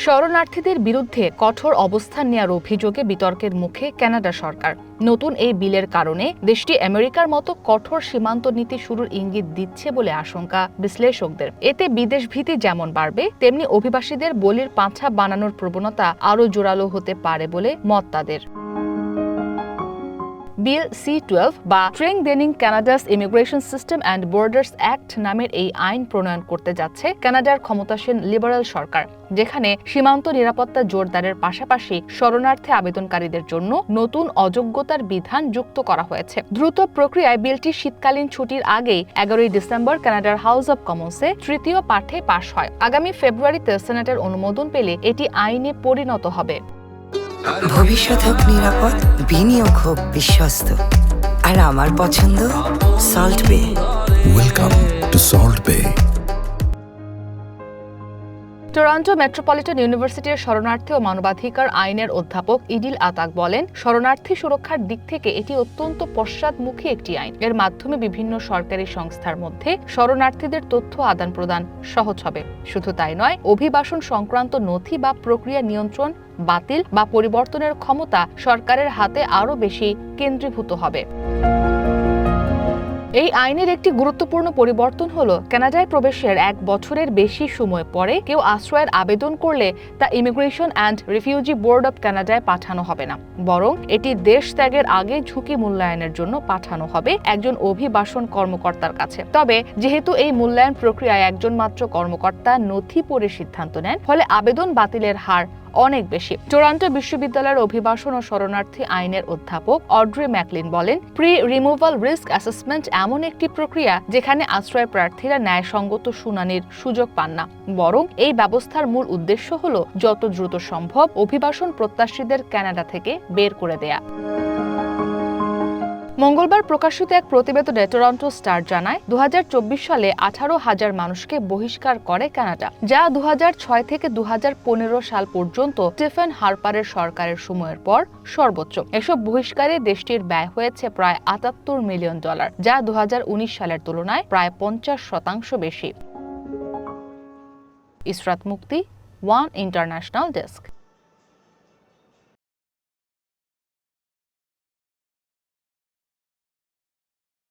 শরণার্থীদের বিরুদ্ধে কঠোর অবস্থান নেওয়ার অভিযোগে বিতর্কের মুখে কানাডা সরকার। নতুন এই বিলের কারণে দেশটি আমেরিকার মতো কঠোর সীমান্ত নীতি শুরুর ইঙ্গিত দিচ্ছে বলে আশঙ্কা বিশ্লেষকদের। এতে বিদেশ ভীতি যেমন বাড়বে, তেমনি অভিবাসীদের বলির পাঁঠা বানানোর প্রবণতা আরও জোরালো হতে পারে বলে মত তাদের। বিল C-12 বা strengthening Canada's immigration system and borders act নামের এই আইন প্রণয়ন করতে যাচ্ছে কানাডার ক্ষমতাসীন লিবারেল সরকার, যেখানে সীমান্ত নিরাপত্তা জোরদারের পাশাপাশি শরণার্থী আবেদনকারীদের জন্য নতুন অযোগ্যতার বিধান যুক্ত করা হয়েছে। দ্রুত প্রক্রিয়ায় বিলটি শীতকালীন ছুটির আগেই 11 ডিসেম্বর কানাডার হাউস অব কমন্সে তৃতীয় পাঠে পাশ হয়। আগামী ফেব্রুয়ারিতে সেনেটের অনুমোদন পেলে এটি আইনে পরিণত হবে। ভবিষ্যৎ হোক নিরাপদ, বিনিয়োগ হোক বিশ্বস্ত, আর আমার পছন্দ সল্ট বে। ওয়েলকাম টু সল্ট বে। টরন্টো মেট্রোপলিটন ইউনিভার্সিটির শরণার্থী ও মানবাধিকার আইনের অধ্যাপক ইডিল আতাক বলেন, শরণার্থী সুরক্ষার দিক থেকে এটি অত্যন্ত পশ্চাৎমুখী একটি আইন। এর মাধ্যমে বিভিন্ন সরকারি সংস্থার মধ্যে শরণার্থীদের তথ্য আদান প্রদান সহজ হবে। শুধু তাই নয়, অভিবাসন সংক্রান্ত নথি বা প্রক্রিয়া নিয়ন্ত্রণ, বাতিল বা পরিবর্তনের ক্ষমতা সরকারের হাতে আরও বেশি কেন্দ্রীভূত হবে। এই আইনের একটি গুরুত্বপূর্ণ পরিবর্তন হল, কানাডায় প্রবেশের 1 বছরের বেশি সময় পরে কেউ আশ্রয়ের আবেদন করলে তা immigration and refugee board of কানাডায় পাঠানো হবে না, বরং এটি দেশ ত্যাগের আগে ঝুঁকি মূল্যায়নের জন্য পাঠানো হবে একজন অভিবাসন কর্মকর্তার কাছে। তবে যেহেতু এই মূল্যায়ন প্রক্রিয়ায় একজন মাত্র কর্মকর্তা নথি পড়ে সিদ্ধান্ত নেন, ফলে আবেদন বাতিলের হার অনেক বেশি। টরন্টো বিশ্ববিদ্যালয়ের অভিবাসন ও শরণার্থী আইনের অধ্যাপক অড্রে ম্যাকলিন বলেন, প্রি রিমুভাল রিস্ক অ্যাসেসমেন্ট এমন একটি প্রক্রিয়া যেখানে আশ্রয় প্রার্থীরা ন্যায়সঙ্গত শুনানির সুযোগ পান না, বরং এই ব্যবস্থার মূল উদ্দেশ্য হল যত দ্রুত সম্ভব অভিবাসন প্রত্যাশীদের কানাডা থেকে বের করে দেয়া। মঙ্গলবার প্রকাশিত এক প্রতিবেদনে টরন্টো স্টার জানায়, 2024 সালে 18,000 মানুষকে বহিষ্কার করে কানাডা, যা 2006 থেকে 2015 সাল পর্যন্ত স্টিফেন হার্পারের সরকারের সময়ের পর সর্বোচ্চ। এসব বহিষ্কারে দেশটির ব্যয় হয়েছে প্রায় $78 মিলিয়ন, যা 2019 সালের তুলনায় প্রায় 50% বেশি। ইসরাত মুক্তি, ওয়ান ইন্টারন্যাশনাল ডেস্ক।